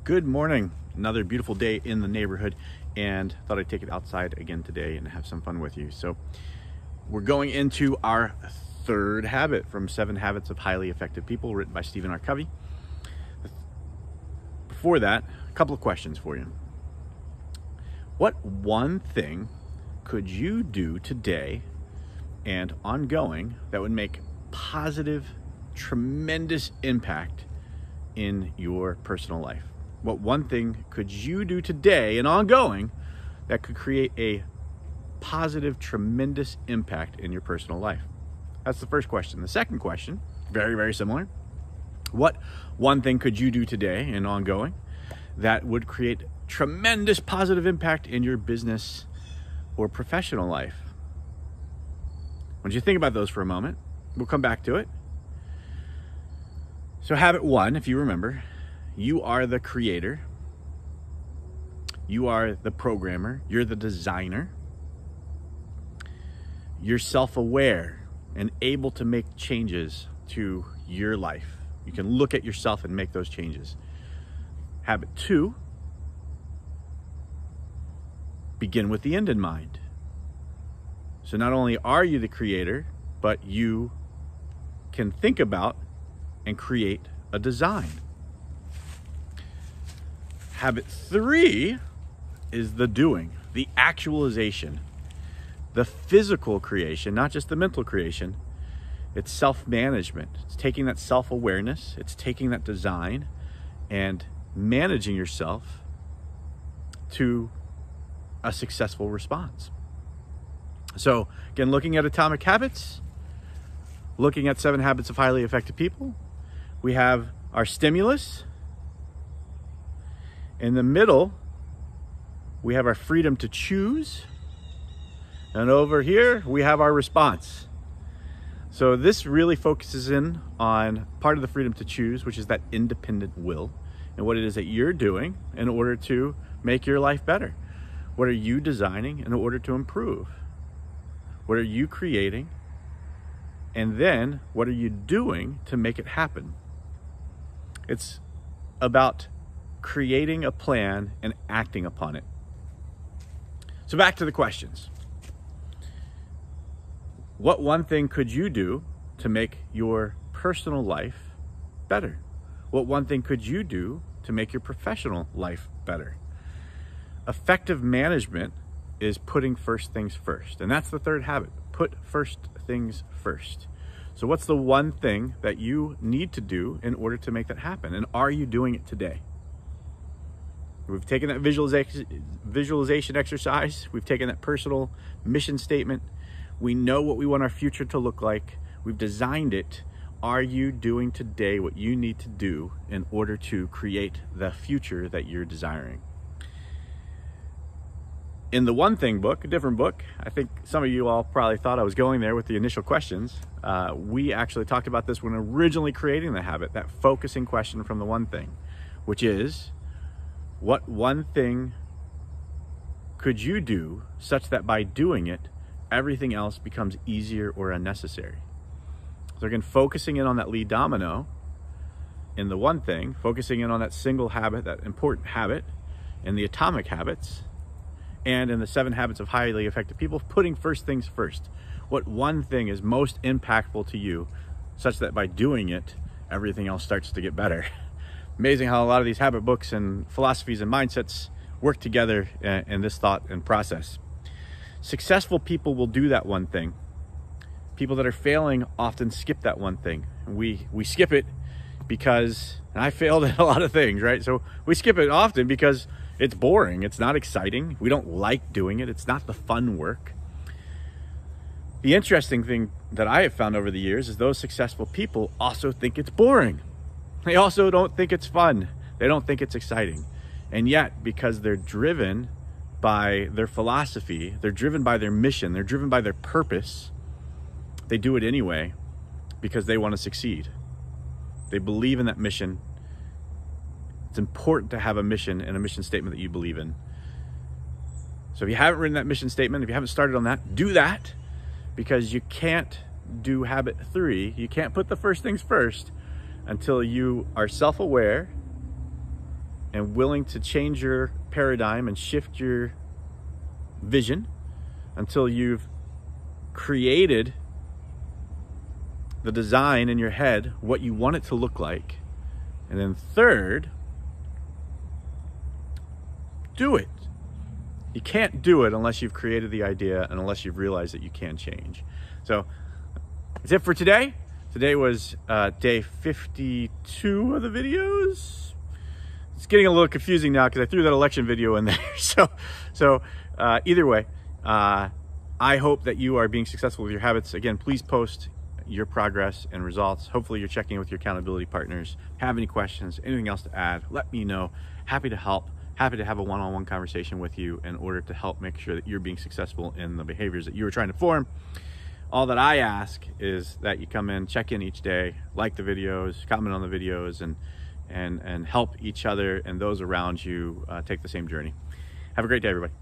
Good morning. Another beautiful day in the neighborhood, and thought I'd take it outside again today and have some fun with you. So we're going into our third habit from 7 Habits of Highly Effective People, written by Stephen Covey. Before that, a couple of questions for you. What one thing could you do today and ongoing that would make positive, tremendous impact in your personal life? What one thing could you do today and ongoing that could create a positive, tremendous impact in your personal life? That's the first question. The second question, very, very similar. What one thing could you do today and ongoing that would create tremendous positive impact in your business or professional life? When you think about those for a moment, we'll come back to it. So habit 1, if you remember, you are the creator. You are the programmer. You're the designer. You're self-aware and able to make changes to your life. You can look at yourself and make those changes. Habit 2, begin with the end in mind. So not only are you the creator, but you can think about and create a design. Habit 3 is the doing, the actualization, the physical creation, not just the mental creation. It's self-management. It's taking that self-awareness, it's taking that design and managing yourself to a successful response. So again, looking at atomic habits, looking at 7 habits of highly effective people, we have our stimulus. In the middle, we have our freedom to choose. And over here, we have our response. So this really focuses in on part of the freedom to choose, which is that independent will, and what it is that you're doing in order to make your life better. What are you designing in order to improve? What are you creating? And then what are you doing to make it happen? It's about creating a plan and acting upon it. So back to the questions. What one thing could you do to make your personal life better? What one thing could you do to make your professional life better? Effective management is putting first things first. And that's the third habit. Put first things first. So what's the one thing that you need to do in order to make that happen? And are you doing it today? We've taken that visualization exercise. We've taken that personal mission statement. We know what we want our future to look like. We've designed it. Are you doing today what you need to do in order to create the future that you're desiring? In the One Thing book, a different book, I think some of you all probably thought I was going there with the initial questions. We actually talked about this when originally creating the habit, that focusing question from the One Thing, which is, what one thing could you do such that by doing it, everything else becomes easier or unnecessary? So again, focusing in on that lead domino in the One Thing, focusing in on that single habit, that important habit, in the atomic habits, and in the 7 habits of highly effective people, putting first things first. What one thing is most impactful to you such that by doing it, everything else starts to get better? Amazing how a lot of these habit books and philosophies and mindsets work together in this thought and process. Successful people will do that one thing. People that are failing often skip that one thing. We skip it because, and I failed at a lot of things, right? So we skip it often because it's boring. It's not exciting. We don't like doing it. It's not the fun work. The interesting thing that I have found over the years is those successful people also think it's boring. They also don't think it's fun. They don't think it's exciting. And yet, because they're driven by their philosophy, they're driven by their mission, they're driven by their purpose, they do it anyway because they want to succeed. They believe in that mission. It's important to have a mission and a mission statement that you believe in. So if you haven't written that mission statement, if you haven't started on that, do that, because you can't do habit 3. You can't put the first things first until you are self-aware and willing to change your paradigm and shift your vision until you've created the design in your head, what you want it to look like. And then third, do it. You can't do it unless you've created the idea and unless you've realized that you can change. So that's it for today. Today was day 52 of the videos. It's getting a little confusing now because I threw that election video in there. So either way, I hope that you are being successful with your habits. Again, please post your progress and results. Hopefully you're checking in with your accountability partners. Have any questions, anything else to add, let me know. Happy to help. Happy to have a one-on-one conversation with you in order to help make sure that you're being successful in the behaviors that you were trying to form. All that I ask is that you come in, check in each day, like the videos, comment on the videos, and help each other and those around you take the same journey. Have a great day, everybody.